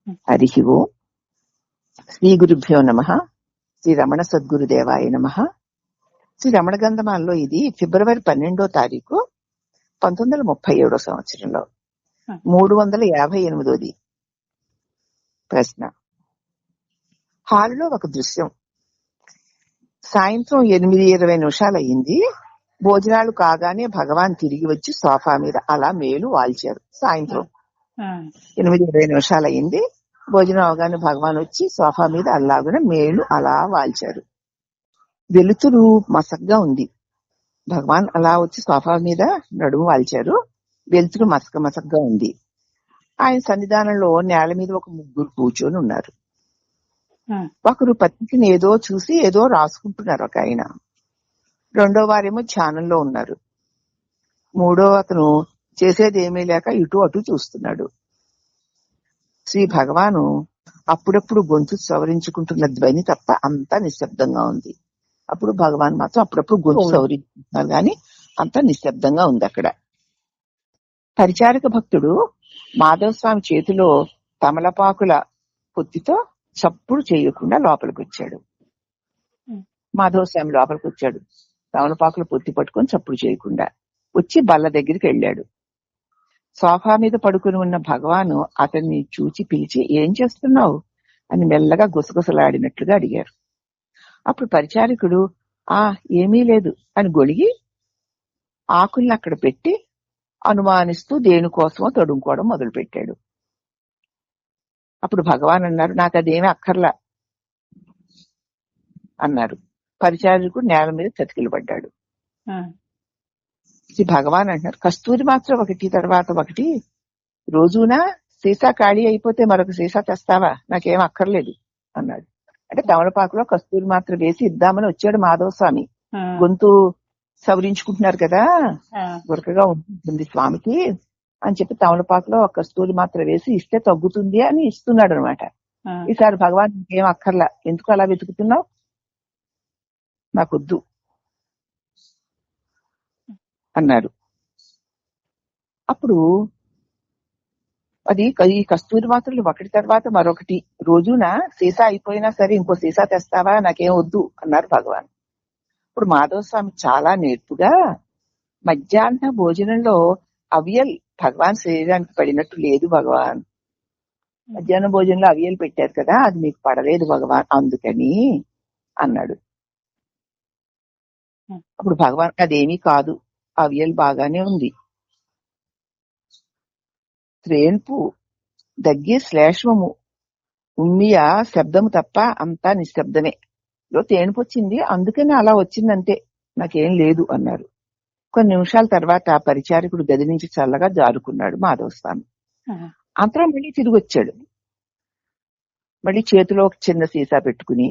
హరి ఓం. శ్రీ గురుభ్యో నమః. శ్రీ రమణ సద్గురుదేవాయ నమః. శ్రీ రమణ గంధమాలలో ఇది ఫిబ్రవరి 12వ తారీఖు 1937 సంవత్సరంలో 358ది ప్రశ్న. హాలులో ఒక దృశ్యం. సాయంత్రం 8:20 అయింది. భోజనాలు కాగానే భగవాన్ తిరిగి వచ్చి సోఫా మీద అలా మేలు వాల్చారు. సాయంత్రం 8:20 అయింది. భోజనం అవగానే భగవాన్ వచ్చి సోఫా మీద అలాగున మేలు అలా వాల్చారు. వెలుతురు మసగ్గా ఉంది. భగవాన్ అలా వచ్చి సోఫా మీద నడుము వాల్చారు. వెలుతురు మసగ్గా ఉంది. ఆయన సన్నిధానంలో నేల మీద ఒక ముగ్గురు కూర్చొని ఉన్నారు. ఒకరు పత్రికని ఏదో చూసి ఏదో రాసుకుంటున్నారు ఒక ఆయన. రెండో వారేమో ధ్యానంలో ఉన్నారు. మూడో అతను చేసేది ఏమీ లేక ఇటు అటు చూస్తున్నాడు. శ్రీ భగవాను అప్పుడప్పుడు గొంతు సవరించుకుంటున్న ధ్వని తప్ప అంతా నిశ్శబ్దంగా ఉంది. అప్పుడు భగవాన్ మాత్రం అప్పుడప్పుడు గొంతు సవరించుకుంటున్నారు కానీ అంతా నిశ్శబ్దంగా ఉంది అక్కడ. పరిచారక భక్తుడు మాధవస్వామి చేతిలో తమలపాకుల పొత్తితో చప్పుడు చేయకుండా లోపలికి వచ్చాడు. మాధవస్వామి లోపలికి వచ్చాడు. తమలపాకుల పొత్తి పట్టుకొని చప్పుడు చేయకుండా వచ్చి బల్ల దగ్గరికి వెళ్ళాడు. సోఫా మీద పడుకుని ఉన్న భగవాను అతన్ని చూచి పిలిచి ఏం చేస్తున్నావు అని మెల్లగా గుసగుసలాడినట్లుగా అడిగారు. అప్పుడు పరిచారకుడు ఏమీ లేదు అని గొణిగి ఆకుల్ని అక్కడ పెట్టి అనుమానిస్తూ దేనికోసమో తడుముకోవడం మొదలు పెట్టాడు. అప్పుడు భగవాన్ అన్నారు, నాకు అదేమీ అక్కర్లా అన్నారు. పరిచారకుడు నేల మీద చతికిలు పడ్డాడు. శ్రీ భగవాన్ అంటున్నారు, కస్తూరి మాత్రం ఒకటి తర్వాత ఒకటి రోజునా సీసా ఖాళీ అయిపోతే మరొక సీసా తెస్తావా, నాకేం అక్కర్లేదు అన్నాడు. అంటే తమలపాకులో కస్తూరి మాత్రం వేసి ఇద్దామని వచ్చాడు మాధవస్వామి. గొంతు సవరించుకుంటున్నారు కదా, గురకగా ఉంటుంది స్వామికి అని చెప్పి తమలపాకులో కస్తూరి మాత్రం వేసి ఇస్తే తగ్గుతుంది అని ఇస్తున్నాడు అనమాట. ఈసారి భగవాన్ ఏం అక్కర్లా, ఎందుకు అలా వెతుకుతున్నావు, నాకొద్దు అన్నారు. అప్పుడు అది ఈ కస్తూరి మాత్రలు ఒకటి తర్వాత మరొకటి రోజున సీసా అయిపోయినా సరే ఇంకో సీసా తెస్తావా, నాకేం వద్దు అన్నారు భగవాన్. ఇప్పుడు మాధవస్వామి చాలా నేర్పుగా మధ్యాహ్న భోజనంలో అవియల్ భగవాన్ శరీరానికి పడినట్టు లేదు భగవాన్, మధ్యాహ్న భోజనంలో అవియల్ పెట్టారు కదా అది మీకు పడలేదు భగవాన్ అందుకని అన్నాడు. అప్పుడు భగవాన్ అదేమీ కాదు, అవియల్ బాగానే ఉంది, త్రేన్పు దగ్గే శ్లేష్మము ఉమ్మియ శబ్దము తప్ప అంతా నిశ్శబ్దమే, తేనుపు వచ్చింది అందుకని అలా వచ్చిందంతే, నాకేం లేదు అన్నారు. కొన్ని నిమిషాల తర్వాత పరిచారకుడు గది నుంచి చల్లగా జారుకున్నాడు మాధవస్వామి. అంతరం మళ్ళీ తిరిగి వచ్చాడు. మళ్ళీ చేతిలో ఒక చిన్న సీసా పెట్టుకుని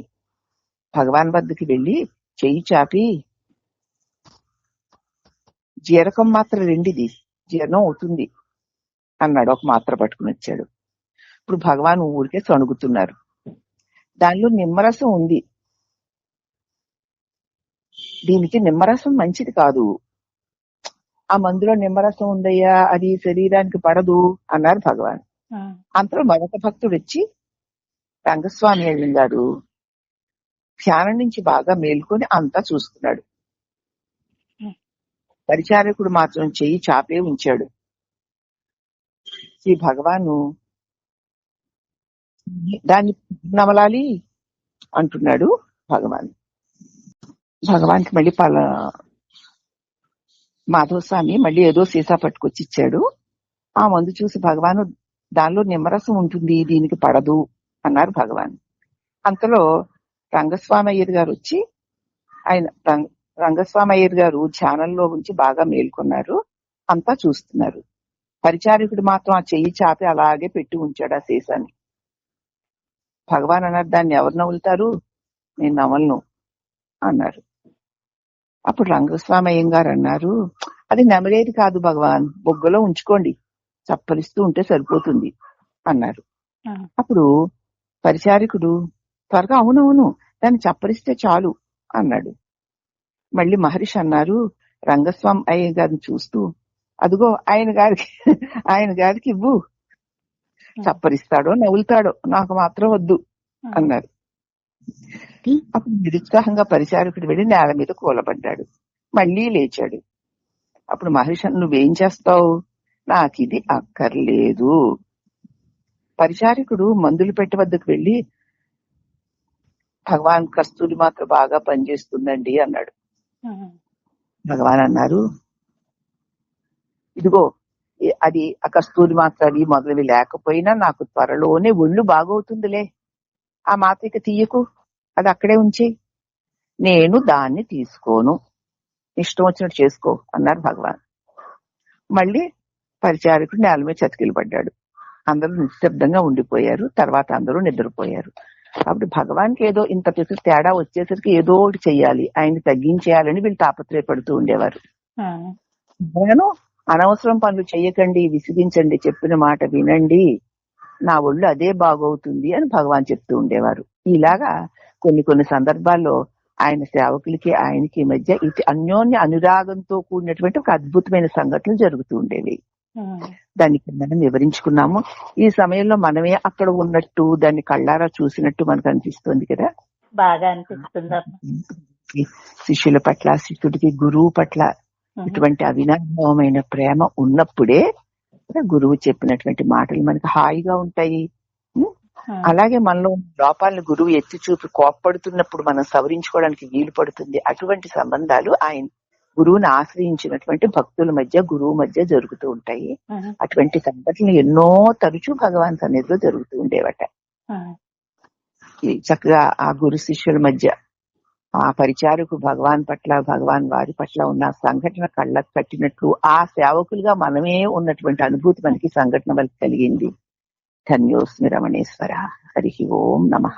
భగవాన్ వద్దకి వెళ్లి చెయ్యి చాపి జీరకం మాత్ర రెండిది జీర్ణం అవుతుంది అన్నాడు. ఒక మాత్ర పట్టుకుని వచ్చాడు. ఇప్పుడు భగవాన్ ఊరికే సణుగుతున్నారు. దానిలో నిమ్మరసం ఉంది, దీనికి నిమ్మరసం మంచిది కాదు, ఆ మందులో నిమ్మరసం ఉందయ్యా అది శరీరానికి పడదు అన్నారు భగవాన్. అంతలో మరొక భక్తుడు వచ్చి రంగస్వామి అయ్యంగారు ధ్యానం నుంచి బాగా మేల్కొని అంతా చూస్తున్నాడు. పరిచారకుడు మాత్రం చెయ్యి చాపే ఉంచాడు. శ్రీ భగవాను దాన్ని నమలాలి అంటున్నాడు భగవాన్. భగవాన్కి మళ్ళీ మాధవస్వామి మళ్ళీ ఏదో సీసా పట్టుకొచ్చి ఇచ్చాడు. ఆ మందు చూసి భగవాను దానిలో నిమ్మరసం ఉంటుంది, దీనికి పడదు అన్నారు భగవాన్. అంతలో రంగస్వామి అయ్యర్ గారు వచ్చి రంగస్వామి అయ్యర్ గారు ధ్యానంలో ఉంచి బాగా మేల్కొన్నారు, అంతా చూస్తున్నారు. పరిచారకుడు మాత్రం ఆ చెయ్యి చాపి అలాగే పెట్టి ఉంచాడు ఆ సీసాని. భగవాన్ అన్నారు, దాన్ని ఎవరు నవ్వులుతారు, నేను నవలను అన్నారు. అప్పుడు రంగస్వామి అయ్యంగారు అన్నారు, అది నమిలేది కాదు భగవాన్, బొగ్గలో ఉంచుకోండి, చప్పరిస్తూ ఉంటే సరిపోతుంది అన్నారు. అప్పుడు పరిచారకుడు త్వరగా అవునవును దాన్ని చప్పరిస్తే చాలు అన్నాడు. మళ్ళీ మహర్షి అన్నారు, రంగస్వామి అయ్య గారిని చూస్తూ, అదిగో ఆయన గారికి ఇవ్వు చప్పరిస్తాడో నవ్వులుతాడో, నాకు మాత్రం వద్దు అన్నారు. అప్పుడు నిరుత్సాహంగా పరిచారకుడు వెళ్ళి నేల మీద కూలబడ్డాడు. మళ్లీ లేచాడు. అప్పుడు మహర్షి, నువ్వేం చేస్తావు? నాకు ఇది అక్కర్లేదు. పరిచారకుడు మందులు పెట్టి వద్దకు వెళ్ళి, భగవాన్ కస్తూరి మాత్రం బాగా పనిచేస్తుందండి అన్నాడు. భగవాన్ అన్నారు, ఇదిగో అది ఆ కస్తూరి మాత్ర అది మొదలవి లేకపోయినా నాకు త్వరలోనే ఒళ్ళు బాగవుతుందిలే. ఆ మాత్రిక తీయకు, అది అక్కడే ఉంచి, నేను దాన్ని తీసుకోను, ఇష్టం వచ్చినట్టు చేసుకో అన్నారు భగవాన్. మళ్ళీ పరిచారకుడు నేల మీద చతికిలు పడ్డాడు. అందరూ నిశ్శబ్దంగా ఉండిపోయారు. తర్వాత అందరూ నిద్రపోయారు. అప్పుడు భగవాన్కి ఏదో ఇంత పెద్ద తేడా వచ్చేసరికి ఏదో ఒకటి చెయ్యాలి, ఆయన్ని తగ్గించేయాలని వీళ్ళు తాపత్రయపడుతూ ఉండేవారు. నేను అనవసరం పనులు చెయ్యకండి, విసిగించండి, చెప్పిన మాట వినండి, నా ఒళ్ళు అదే బాగవుతుంది అని భగవాన్ చెప్తూ ఉండేవారు. ఇలాగా కొన్ని సందర్భాల్లో ఆయన సేవకులకి ఆయనకి మధ్య ఇది అన్యోన్య అనురాగంతో కూడినటువంటి ఒక అద్భుతమైన సంఘటనలు జరుగుతూ ఉండేవి. దాన్ని మనం వివరించుకున్నాము. ఈ సమయంలో మనమే అక్కడ ఉన్నట్టు, దాన్ని కళ్ళారా చూసినట్టు మనకు అనిపిస్తుంది కదా, బాగా అనిపిస్తుంది. శిష్యుల పట్ల, శిష్యుడికి గురువు పట్ల ఇటువంటి అవినాభావమైన ప్రేమ ఉన్నప్పుడే గురువు చెప్పినటువంటి మాటలు మనకు హాయిగా ఉంటాయి. అలాగే మనలో లోపాలను గురువు ఎత్తి చూపి కోప్పడుతున్నప్పుడు మనం సవరించుకోవడానికి వీలు పడుతుంది. అటువంటి సంబంధాలు ఆయన గురువుని ఆశ్రయించినటువంటి భక్తుల మధ్య, గురువు మధ్య జరుగుతూ ఉంటాయి. అటువంటి సంఘటనలు ఎన్నో తరచూ భగవాన్ సన్నిధిలో జరుగుతూ ఉండేవట. చక్కగా ఆ గురు శిష్యుల మధ్య, ఆ పరిచారకు భగవాన్ పట్ల, భగవాన్ వారి పట్ల ఉన్న సంఘటన కళ్ళకు కట్టినట్లు ఆ సేవకులుగా మనమే ఉన్నటువంటి అనుభూతి మనకి సంఘటన వల్ల కలిగింది. ధన్యోస్మి రమణేశ్వర. హరి ఓం నమః.